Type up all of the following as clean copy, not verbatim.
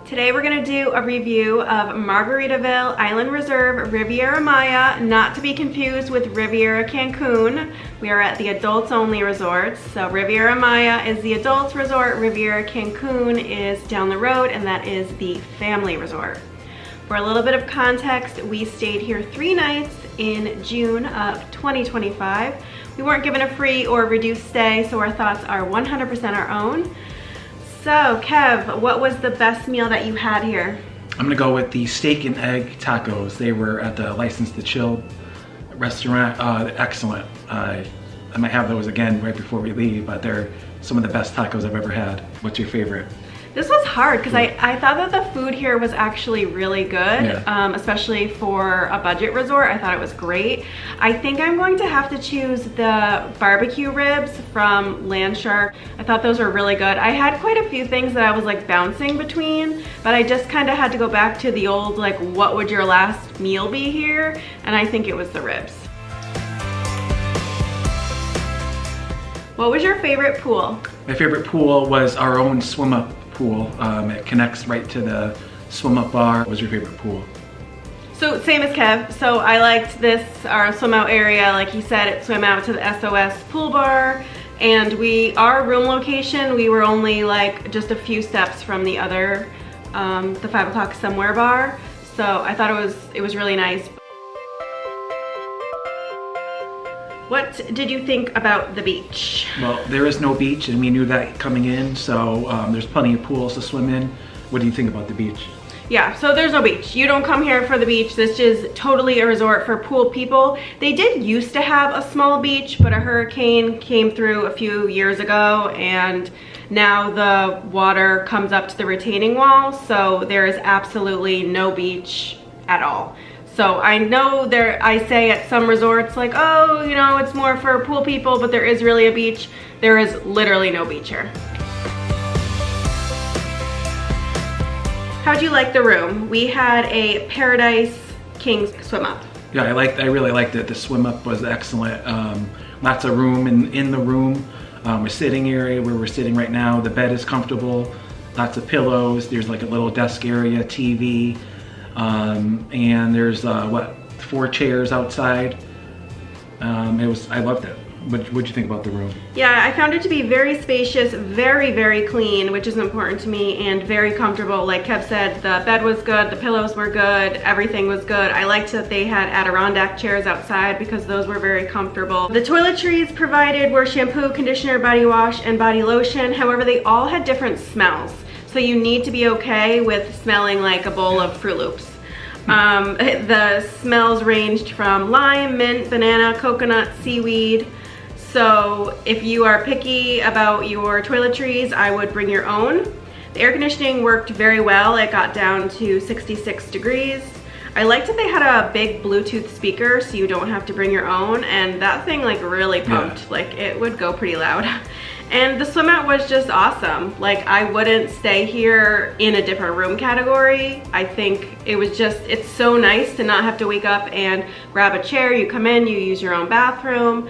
Today we're gonna do a review of Margaritaville Island Reserve Riviera Maya, not to be confused with Riviera Cancun. We are at the adults only resorts. So Riviera Maya is the adults resort, Riviera Cancun is down the road, and that is the family resort. For a little bit of context, we stayed here 3 nights in June of 2025. We weren't given a free or reduced stay, so our thoughts are 100% our own. So, Kev, what was the best meal that you had here? I'm gonna go with the steak and egg tacos. They were at the License to Chill restaurant. Excellent. I might have those again right before we leave, but they're some of the best tacos I've ever had. What's your favorite? This was hard because I thought that the food here was actually really good, yeah. Especially for a budget resort. I thought it was great. I think I'm going to have to choose the barbecue ribs from Land Shark. I thought those were really good. I had quite a few things that I was like bouncing between, but I just kind of had to go back to the old like, what would your last meal be here? And I think it was the ribs. What was your favorite pool? My favorite pool was our own swim up pool. It connects right to the swim up bar. What was your favorite pool? So same as Kev. So I liked this, our swim out area. Like he said, it swam out to the SOS pool bar. And our room location, we were only like just a few steps from the other, the 5 o'clock somewhere bar. So I thought it was really nice. What did you think about the beach? Well, there is no beach, and we knew that coming in, so there's plenty of pools to swim in. What do you think about the beach? Yeah, so there's no beach. You don't come here for the beach. This is totally a resort for pool people. They did used to have a small beach, but a hurricane came through a few years ago, and now the water comes up to the retaining wall, so there is absolutely no beach at all. So I know I say at some resorts like, oh, you know, it's more for pool people, but there is really a beach. There is literally no beach here. How'd you like the room? We had a Paradise King swim up. Yeah, I really liked it. The swim up was excellent. Lots of room in the room. A sitting area where we're sitting right now. The bed is comfortable. Lots of pillows. There's like a little desk area, TV. And there's 4 chairs outside. I loved it. What'd you think about the room? Yeah, I found it to be very spacious, very, very clean, which is important to me, and very comfortable. Like Kev said, the bed was good, the pillows were good, everything was good. I liked that they had Adirondack chairs outside because those were very comfortable. The toiletries provided were shampoo, conditioner, body wash, and body lotion. However, they all had different smells. So you need to be okay with smelling like a bowl of Fruit Loops. The smells ranged from lime, mint, banana, coconut, seaweed. So if you are picky about your toiletries, I would bring your own. The air conditioning worked very well. It got down to 66 degrees. I liked that they had a big Bluetooth speaker so you don't have to bring your own, and that thing like really pumped. Yeah. Like it would go pretty loud. And the swim out was just awesome. Like I wouldn't stay here in a different room category. I think it's so nice to not have to wake up and grab a chair. You come in, you use your own bathroom.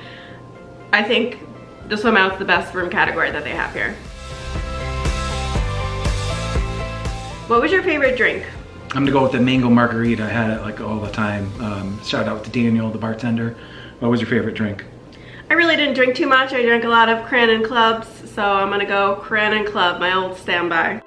I think the swim out's the best room category that they have here. What was your favorite drink? I'm gonna go with the mango margarita. I had it like all the time. Shout out to Daniel, the bartender. What was your favorite drink? I really didn't drink too much. I drank a lot of Cran Clubs, so I'm gonna go Cran Club, my old standby.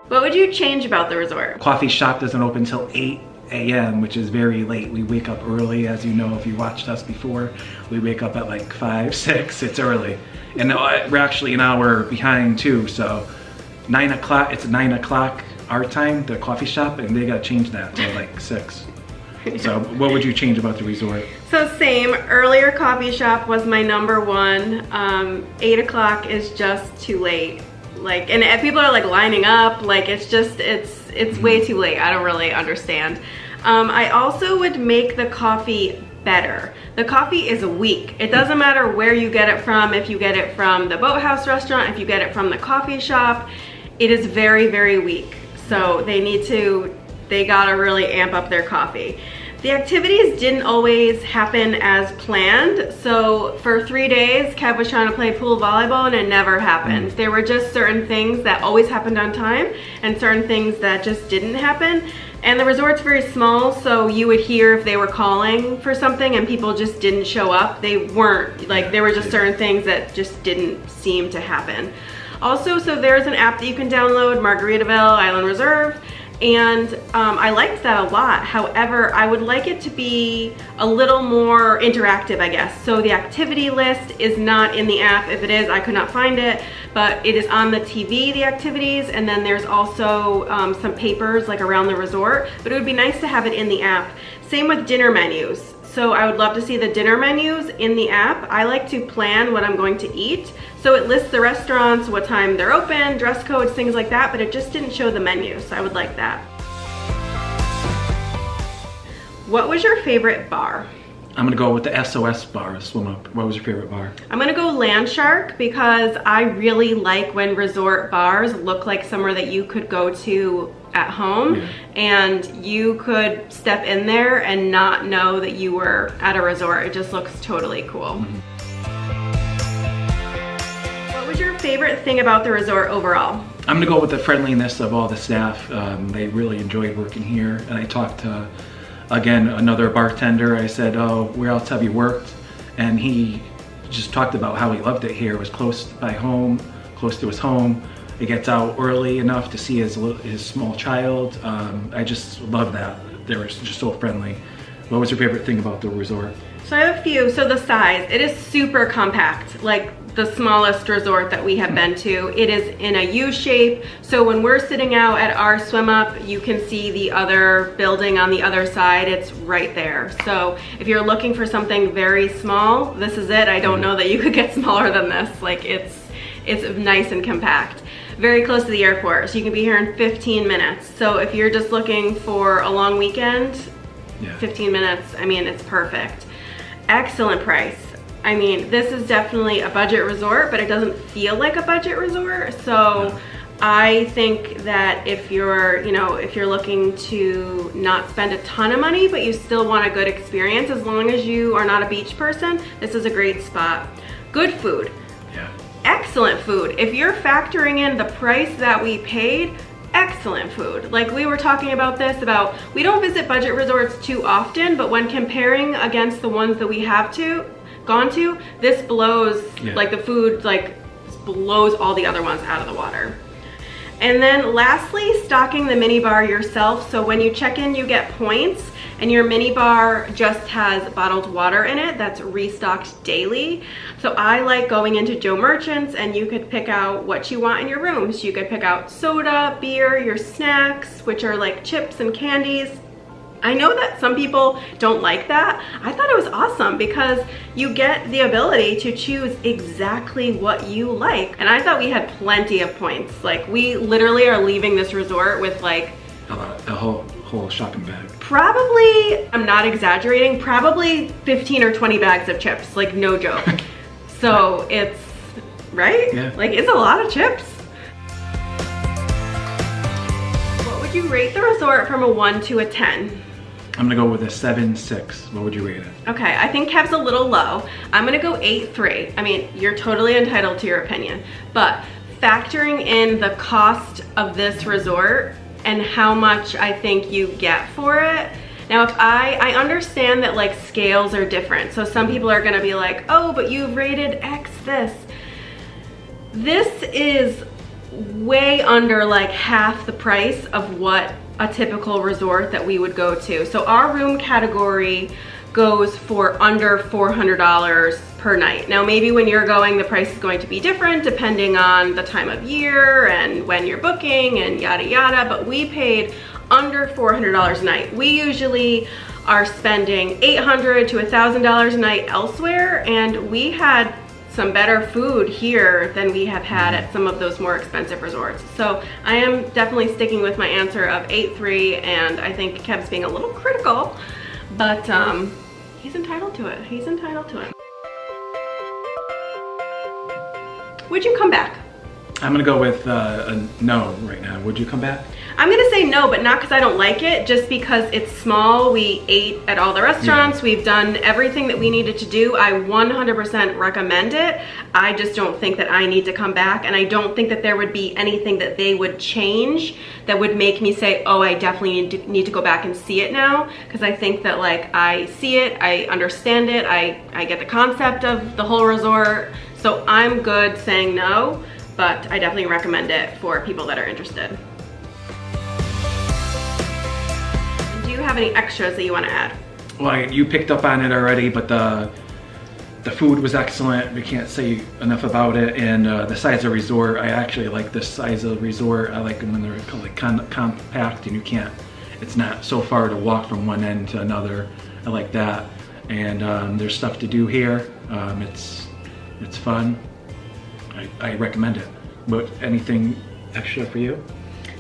What would you change about the resort? Coffee shop doesn't open till 8 a.m., which is very late. We wake up early, as you know if you watched us before. We wake up at like 5, 6, it's early. And we're actually an hour behind too, so 9 o'clock, it's 9 o'clock our time, the coffee shop, and they gotta change that to like 6. So what would you change about the resort? So same, earlier coffee shop was my #1. 8 o'clock is just too late. Like, and people are like lining up, like it's way too late. I don't really understand. I also would make the coffee better. The coffee is weak. It doesn't matter where you get it from, if you get it from the Boathouse restaurant, if you get it from the coffee shop, it is very, very weak. So they gotta really amp up their coffee. The activities didn't always happen as planned. So for 3 days, Kev was trying to play pool volleyball and it never happened. There were just certain things that always happened on time and certain things that just didn't happen. And the resort's very small, so you would hear if they were calling for something and people just didn't show up. They weren't, like, there were just certain things that just didn't seem to happen. Also, so there's an app that you can download, Margaritaville Island Reserve, and I liked that a lot. However, I would like it to be a little more interactive, I guess. So the activity list is not in the app. If it is, I could not find it, but it is on the TV, the activities, and then there's also some papers like around the resort, but it would be nice to have it in the app. Same with dinner menus. So I would love to see the dinner menus in the app. I like to plan what I'm going to eat. So it lists the restaurants, what time they're open, dress codes, things like that, but it just didn't show the menu, so I would like that. What was your favorite bar? I'm gonna go with the SOS bar, swim up. What was your favorite bar? I'm gonna go Land Shark because I really like when resort bars look like somewhere that you could go to at home, and you could step in there and not know that you were at a resort. It just looks totally cool. What was your favorite thing about the resort overall? I'm gonna go with the friendliness of all the staff. They really enjoyed working here, and I talked to, again, another bartender. I said, oh, where else have you worked? And he just talked about how he loved it here. It was close by home, close to his home. He gets out early enough to see his small child. I just love that. They were just so friendly. What was your favorite thing about the resort? So I have a few. So the size, it is super compact, like the smallest resort that we have been to. It is in a U shape. So when we're sitting out at our swim up, you can see the other building on the other side. It's right there. So if you're looking for something very small, this is it. I don't know that you could get smaller than this. Like it's nice and compact. Very close to the airport, so you can be here in 15 minutes. So if you're just looking for a long weekend, 15 minutes, I mean, it's perfect. Excellent price. I mean, this is definitely a budget resort, but it doesn't feel like a budget resort. So I think that if you're, if you're looking to not spend a ton of money, but you still want a good experience, as long as you are not a beach person, this is a great spot. Good food. Excellent food. If you're factoring in the price that we paid, excellent food. Like we were talking about this, we don't visit budget resorts too often, but when comparing against the ones that we have gone to, this blows, like the food blows all the other ones out of the water. And then lastly, stocking the mini bar yourself. So when you check in, you get points, and your mini bar just has bottled water in it that's restocked daily. So I like going into Joe Merchant's, and you could pick out what you want in your room. So you could pick out soda, beer, your snacks, which are like chips and candies. I know that some people don't like that. I thought it was awesome because you get the ability to choose exactly what you like. And I thought we had plenty of points. Like we literally are leaving this resort with like a whole shopping bag. Probably, I'm not exaggerating, probably 15 or 20 bags of chips, like no joke. So it's, right? Yeah. Like it's a lot of chips. What would you rate the resort from a 1 to a 10? I'm gonna go with a 7.6. What would you rate it? Okay, I think Kev's a little low. I'm gonna go 8.3. I mean, you're totally entitled to your opinion, but factoring in the cost of this resort and how much I think you get for it. Now, if I understand that like scales are different. So some people are gonna be like, oh, but you've rated X this. This is way under like half the price of what a typical resort that we would go to. So our room category goes for under $400 per night. Now maybe when you're going, the price is going to be different depending on the time of year and when you're booking and yada yada, but we paid under $400 a night. We usually are spending $800 to $1,000 a night elsewhere, and we had some better food here than we have had at some of those more expensive resorts. So I am definitely sticking with my answer of 8.3, and I think Kev's being a little critical, but he's entitled to it. He's entitled to it. Would you come back? I'm gonna go with a no right now. Would you come back? I'm gonna say no, but not because I don't like it, just because it's small. We ate at all the restaurants. We've done everything that we needed to do. I 100% recommend it. I just don't think that I need to come back, and I don't think that there would be anything that they would change that would make me say, oh, I definitely need to go back and see it now, because I think that like I see it, I understand it, I get the concept of the whole resort, so I'm good saying no, but I definitely recommend it for people that are interested. Do you have any extras that you want to add? Well, you picked up on it already, but the food was excellent. We can't say enough about it. And the size of resort, I actually like this size of resort. I like them when they're like compact and it's not so far to walk from one end to another. I like that. And there's stuff to do here. It's fun. I recommend it. But anything extra for you?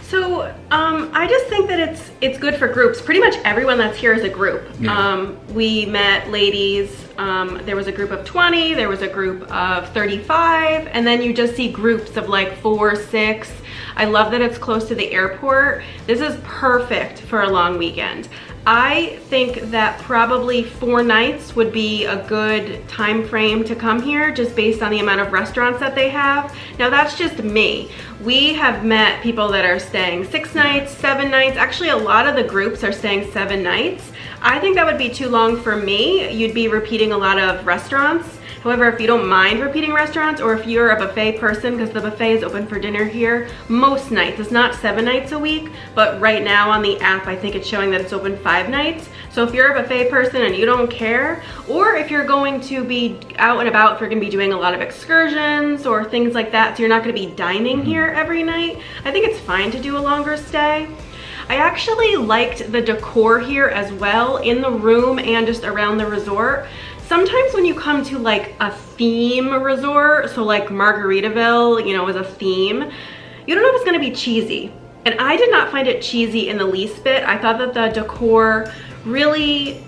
So I just think that it's good for groups. Pretty much everyone that's here is a group. Yeah. We met ladies, there was a group of 20, there was a group of 35, and then you just see groups of like 4, 6. I love that it's close to the airport. This is perfect for a long weekend. I think that probably 4 nights would be a good time frame to come here, just based on the amount of restaurants that they have. Now that's just me. We have met people that are staying 6 nights, 7 nights. Actually, a lot of the groups are staying 7 nights. I think that would be too long for me. You'd be repeating a lot of restaurants. However, if you don't mind repeating restaurants, or if you're a buffet person, because the buffet is open for dinner here most nights. It's not 7 nights a week, but right now on the app, I think it's showing that it's open 5 nights. So if you're a buffet person and you don't care, or if you're going to be out and about, if you're gonna be doing a lot of excursions or things like that, so you're not gonna be dining here every night, I think it's fine to do a longer stay. I actually liked the decor here as well, in the room and just around the resort. Sometimes when you come to like a theme resort, so like Margaritaville, you know, is a theme, you don't know if it's gonna be cheesy. And I did not find it cheesy in the least bit. I thought that the decor really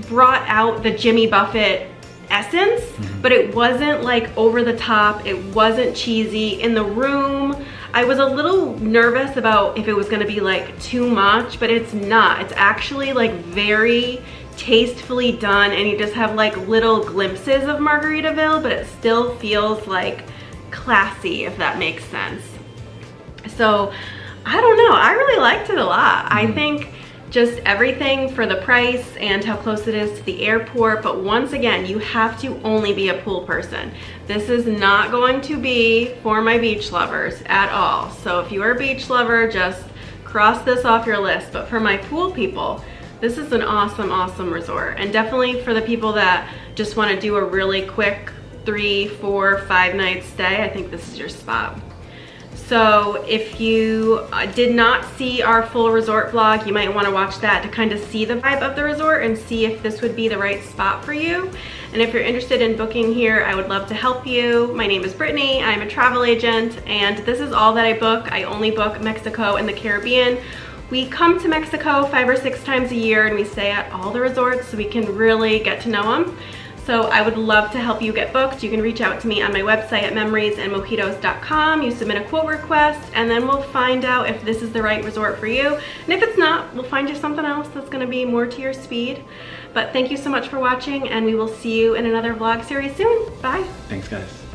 brought out the Jimmy Buffett essence, but it wasn't like over the top, it wasn't cheesy. In the room, I was a little nervous about if it was gonna be like too much, but it's not. It's actually like very tastefully done, and you just have like little glimpses of Margaritaville, but it still feels like classy, if that makes sense. So I don't know, I really liked it a lot. I think just everything for the price and how close it is to the airport, but once again, you have to only be a pool person. This is not going to be for my beach lovers at all. So if you are a beach lover, just cross this off your list. But for my pool people, this is an awesome, awesome resort. And definitely for the people that just want to do a really quick 3, 4, 5 night stay, I think this is your spot. So if you did not see our full resort vlog, you might want to watch that to kind of see the vibe of the resort and see if this would be the right spot for you. And if you're interested in booking here, I would love to help you. My name is Brittany, I'm a travel agent, and this is all that I book. I only book Mexico and the Caribbean. We come to Mexico 5 or 6 times a year, and we stay at all the resorts so we can really get to know them. So I would love to help you get booked. You can reach out to me on my website at memoriesandmojitos.com. You submit a quote request, and then we'll find out if this is the right resort for you. And if it's not, we'll find you something else that's gonna be more to your speed. But thank you so much for watching, and we will see you in another vlog series soon. Bye. Thanks, guys.